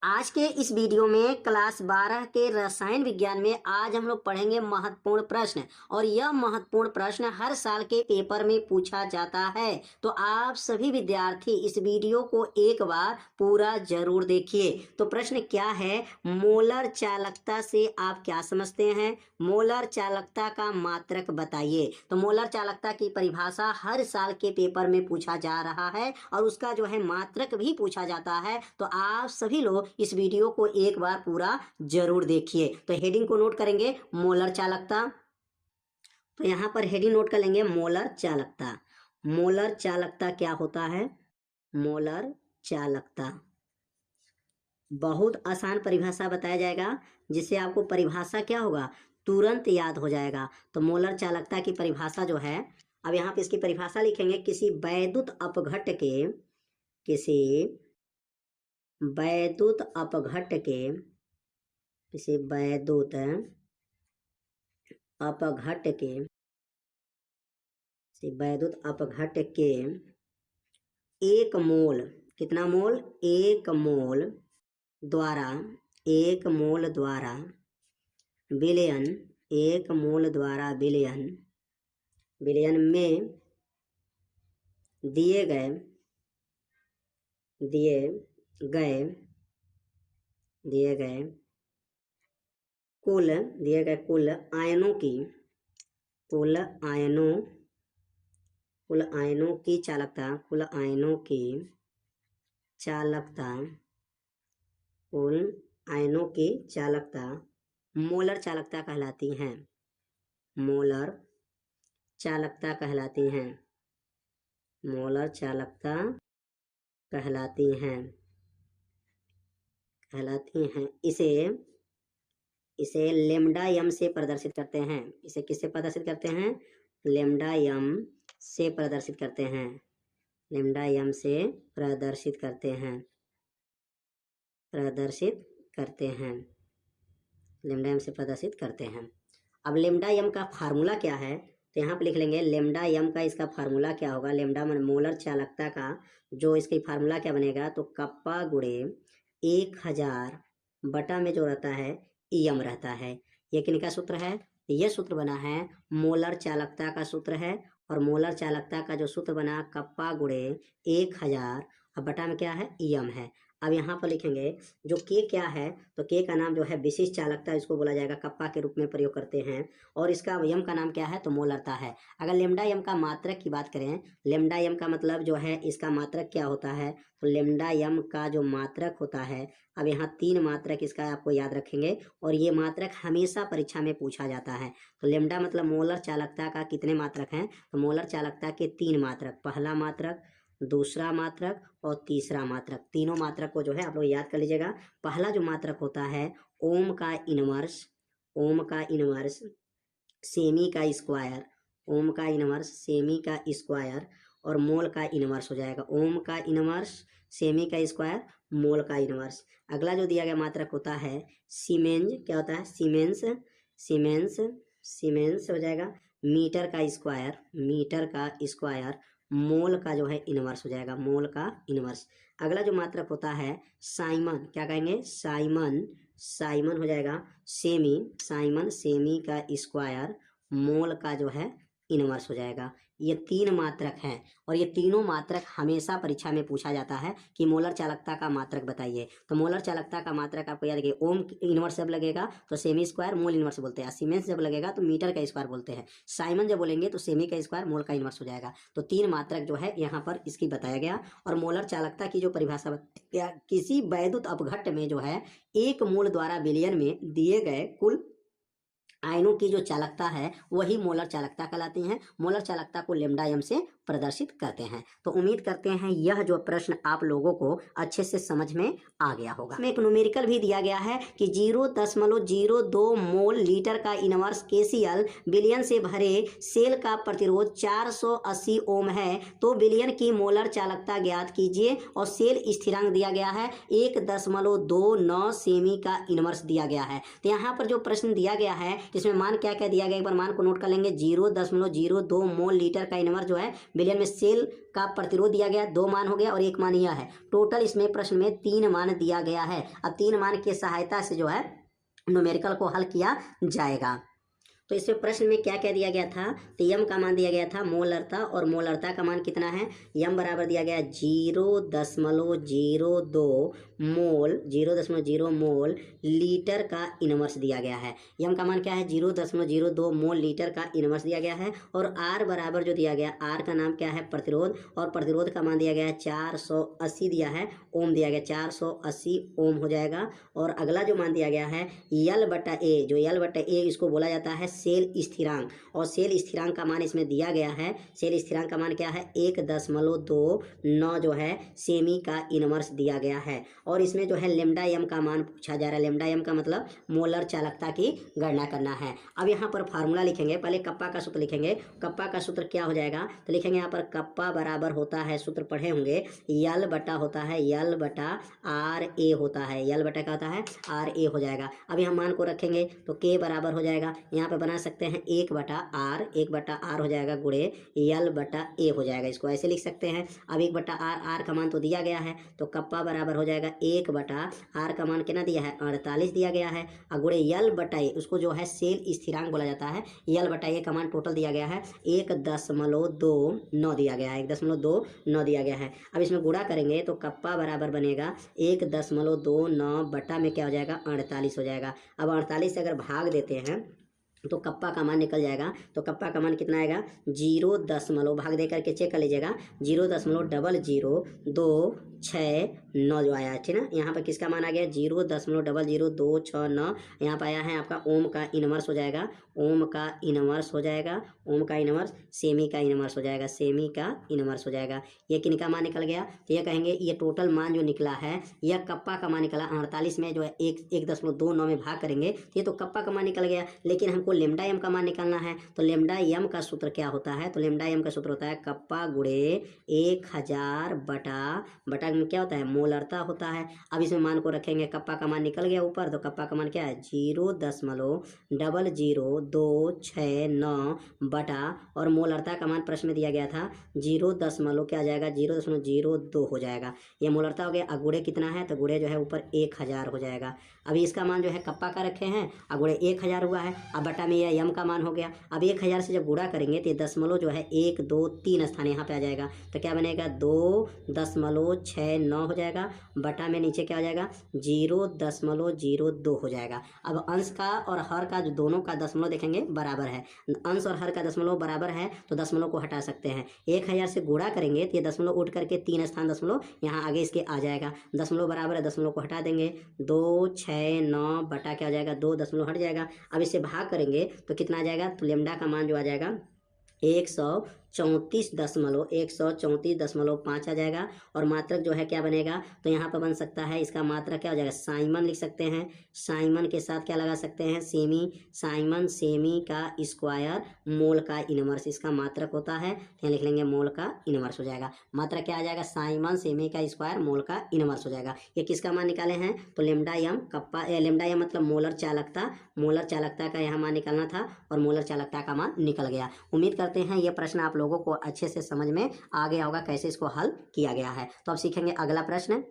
आज के इस वीडियो में क्लास 12 के रसायन विज्ञान में आज हम लोग पढ़ेंगे महत्वपूर्ण प्रश्न। और यह महत्वपूर्ण प्रश्न हर साल के पेपर में पूछा जाता है। तो आप सभी विद्यार्थी इस वीडियो को एक बार पूरा जरूर देखिए। तो प्रश्न क्या है, मोलर चालकता से आप क्या समझते हैं? मोलर चालकता का मात्रक बताइए। तो मोलर चालकता की परिभाषा हर साल के पेपर में पूछा जा रहा है और उसका जो है मात्रक भी पूछा जाता है। तो आप सभी लोग इस वीडियो को एक बार पूरा जरूर देखिए। तो हेडिंग को नोट करेंगे मोलर चालकता। तो यहाँ पर हेडिंग नोट कर लेंगे मोलर चालकता। मोलर चालकता क्या होता है? मोलर चालकता बहुत आसान परिभाषा बताया जाएगा जिससे आपको परिभाषा क्या होगा तुरंत याद हो जाएगा। तो मोलर चालकता की परिभाषा जो है, अब यहाँ पे इसकी परिभाषा लिखेंगे, किसी वैद्युत अपघट्ट के किसी वैद्युत अपघट्ट के किसी वैद्युत अपघट्ट के वैद्युत अपघट्ट के एक मोल, कितना मोल? एक मोल द्वारा विलयन, एक मोल द्वारा विलयन में दिए गए कुल आयनों की चालकता मोलर चालकता कहलाती हैं। मोलर चालकता कहलाती हैं। इसे लेम्डा यम से प्रदर्शित करते हैं। इसे किससे प्रदर्शित करते हैं? लेम्डा यम से प्रदर्शित करते हैं। लेम्डा यम से प्रदर्शित करते हैं। लेम्डा यम से प्रदर्शित करते हैं। अब लेम्डा यम का फार्मूला क्या है? तो यहाँ पे लिख लेंगे लेम्डा यम का इसका फार्मूला क्या होगा। लेम्डा मोलर चालकता का जो इसकी फार्मूला क्या बनेगा, तो कप्पा गुणे 1000 बटा में जो रहता है यम रहता है। ये किनका सूत्र है? यह सूत्र बना है मोलर चालकता का सूत्र है। और मोलर चालकता का जो सूत्र बना कप्पा गुणे 1000 और बटा में क्या है? यम है। अब यहाँ पर लिखेंगे जो के क्या है, तो के का नाम जो है विशिष्ट चालकता, इसको बोला जाएगा, कप्पा के रूप में प्रयोग करते हैं। और इसका यम का नाम क्या है? तो मोलरता है। अगर लेम्डा यम का मात्रक की बात करें, लेम्डा यम का मतलब जो है इसका मात्रक क्या होता है, तो लेम्डा यम का जो मात्रक होता है, अब यहाँ 3 मात्रक इसका आपको याद रखेंगे और ये मात्रक हमेशा परीक्षा में पूछा जाता है। तो लेम्डा मतलब मोलर चालकता का कितने मात्रक हैं? तो मोलर चालकता के 3 मात्रक, पहला मात्रक, दूसरा मात्रक और तीसरा मात्रक। तीनों मात्रक को जो है आप लोग याद कर लीजिएगा। पहला जो मात्रक होता है ओम का इनवर्स सेमी का स्क्वायर, ओम का इनवर्स सेमी का स्क्वायर और मोल का इनवर्स हो जाएगा। ओम का इनवर्स सेमी का स्क्वायर मोल का इनवर्स। अगला जो दिया गया मात्रक होता है सीमेंस, क्या होता है? सीमेंस हो जाएगा मीटर का स्क्वायर मोल का जो है इनवर्स हो जाएगा, मोल का इनवर्स। अगला जो मात्रक होता है साइमन, क्या कहेंगे? साइमन हो जाएगा सेमी का स्क्वायर मोल का जो है इनवर्स हो जाएगा। ये 3 मात्रक हैं और ये तीनों मात्रक हमेशा परीक्षा में पूछा जाता है कि मोलर चालकता का मात्रक बताइए। तो मोलर चालकता का मात्रक आपको याद रखिए, ओम इनवर्स जब लगेगा तो सेमी स्क्वायर मोल इनवर्स बोलते हैं। सीमेंस जब लगेगा तो मीटर का स्क्वायर बोलते हैं। साइमन जब बोलेंगे तो सेमी का स्क्वायर मोल का इनवर्स हो जाएगा। तो 3 मात्रक जो है यहाँ पर इसकी बताया गया। और मोलर चालकता की जो परिभाषा बताया, किसी वैद्युत अपघट्ट में जो है एक मोल द्वारा विलयन में दिए गए कुल आयनों की जो चालकता है वही मोलर चालकता कहलाती हैं। मोलर चालकता को लेम्डा यम से प्रदर्शित करते हैं। तो उम्मीद करते हैं यह जो प्रश्न आप लोगों को अच्छे से समझ में आ गया होगा। इसमें एक न्यूमेरिकल भी दिया गया है कि 0.02 मोल लीटर का इनवर्स KCl विलयन से भरे सेल का प्रतिरोध 480 ओम है, तो विलयन की मोलर चालकता ज्ञात कीजिए। और सेल स्थिरांक दिया गया है 1.29 सेमी का इनवर्स दिया गया है। तो यहाँ पर जो प्रश्न दिया गया है इसमें मान क्या क्या दिया गया, एक बार मान को नोट कर लेंगे। 0.02 मोल लीटर का इनवर्स जो है विलियन में सेल का प्रतिरोध दिया गया, 2 मान हो गया और 1 मान यह है। टोटल इसमें प्रश्न में 3 मान दिया गया है। अब 3 मान की सहायता से जो है न्यूमेरिकल को हल किया जाएगा। तो इसमें प्रश्न में क्या क्या दिया गया था, तो यम का मान दिया गया था मोलरता, और मोलरता का मान कितना है, यम बराबर दिया गया 0.02 मोल, 0.0 मोल लीटर का इनवर्स दिया गया है। यम का मान क्या है, 0.02 मोल लीटर का इनवर्स दिया गया है। और आर बराबर जो दिया गया, आर का नाम क्या है, प्रतिरोध, और प्रतिरोध का मान दिया गया है 480 दिया है, ओम दिया गया, 480 ओम हो जाएगा। और अगला जो मान दिया गया है यल बटा ए, जो यल बटा ए इसको बोला जाता है सेल स्थिरांक, और सेल स्थिरांक का मान इसमें दिया गया है। सेल स्थिरांक का मान क्या है, 1.29 जो है सेमी का इनवर्स दिया गया है। और इसमें जो है लेमडा एम का मान पूछा जा रहा है। लेमडा एम का मतलब मोलर चालकता की गणना करना है। अब यहाँ पर फार्मूला लिखेंगे, पहले कप्पा का सूत्र लिखेंगे। कप्पा का सूत्र क्या हो जाएगा, तो लिखेंगे यहाँ पर कप्पा बराबर होता है, सूत्र पढ़े होंगे, यल बटा होता है, यल बटा आर ए होता है, यल बटा क्या होता है, आर ए हो जाएगा। अब यहाँ मान को रखेंगे तो के बराबर हो जाएगा, यहाँ पे बना सकते हैं 1/r हो जाएगा गुणे यल बटा ए हो जाएगा, इसको ऐसे लिख सकते हैं। अब 1/r, आर का मान तो दिया गया है, तो कप्पा बराबर हो जाएगा 1/r का मान कितना दिया है, 48 दिया गया है, और गुणे यल बटा ए, उसको जो है सेल स्थिरांक बोला जाता है। यल बटा ए का मान टोटल दिया गया है 1.29 दिया गया है, 1.29 दिया गया है। अब इसमें गुणा करेंगे तो कप्पा बराबर बनेगा 1.29 बटा में क्या हो जाएगा, 48 हो जाएगा। अब 48 से अगर भाग देते हैं तो कप्पा का मान निकल जाएगा। तो कप्पा का मान कितना आएगा, 0 भाग दे करके चेक कर लीजिएगा, 0.00269 जो आया, ठीक ना। यहाँ पर किसका मान आ गया, 0.00269 यहाँ पर आया है आपका ओम का इनवर्स हो जाएगा, ओम का इनवर्स हो जाएगा, ओम का इनवर्स सेमी का इनवर्स हो जाएगा, सेमी का इनवर्स हो जाएगा। ये किनका मान निकल गया, तो ये कहेंगे ये टोटल मान जो निकला है, यह कप्पा का मान निकला। 48 में जो है 1.29 में भाग करेंगे तो ये तो कप्पा का मान निकल गया, लेकिन हमको लेमडा एम का मान निकालना है। तो लेमडा एम का सूत्र क्या होता है, तो लेमडा एम का सूत्र होता है कप्पा गुणे 1000 बटा में क्या होता है, मोलरता होता है। अब इसमें मान को रखेंगे, कप्पा का मान निकल गया ऊपर, तो कप्पा का मान क्या है 0.00269 बटा, और मोलरता का मान प्रश्न में दिया गया था 0. क्या आ जाएगा, 0.02 हो जाएगा। ये मोलरता हो गया। अगुड़े कितना है, तो गुड़े जो है ऊपर 1000 हो जाएगा। अभी इसका मान जो है कप्पा का रखे हैं, अगुड़े 1000 हुआ है, अब बटा में यह यम का मान हो गया। अब 1000 से जब गुणा करेंगे तो ये दशमलव जो है 1 2 3 स्थान यहाँ पे आ जाएगा, तो क्या बनेगा 2.69 हो जाएगा, बटा में नीचे क्या हो जाएगा 0.02 हो जाएगा। अब अंश का और हर का जो दोनों का दशमलव देखेंगे बराबर है, अंश और हर का दशमलव बराबर है, तो दशमलव को हटा सकते हैं। 1000 से गुणा करेंगे तो ये दशमलव उठ करके 3 स्थान दशमलव यहाँ आगे इसके आ जाएगा, दशमलव बराबर है, दशमलव को हटा देंगे, 269 बटा क्या हो जाएगा 2 दशमलव हट जाएगा। अब इसे भाग करेंगे तो कितना आ जाएगा, तो लेमडा का मान जो आ जाएगा 134.5 आ जाएगा। और मात्रक जो है क्या बनेगा, तो यहाँ पर बन सकता है इसका मात्रक क्या हो जाएगा, साइमन लिख सकते हैं, साइमन के साथ क्या लगा सकते हैं, सेमी, साइमन सेमी का स्क्वायर मोल का इनवर्स इसका मात्रक होता है, यहाँ लिख लेंगे मोल का इनवर्स हो जाएगा। मात्रक क्या आ जाएगा, साइमन सेमी का स्क्वायर मोल का इनवर्स हो जाएगा। ये किसका मान निकाले हैं, तो lambda m kappa, lambda m मतलब मोलर चालकता, मोलर चालकता का यहाँ मान निकालना था और मोलर चालकता का मान निकल गया। उम्मीद करते हैं ये प्रश्न आप लोगों को अच्छे से समझ में आ गया होगा कैसे इसको हल किया गया है। तो अब सीखेंगे अगला प्रश्न।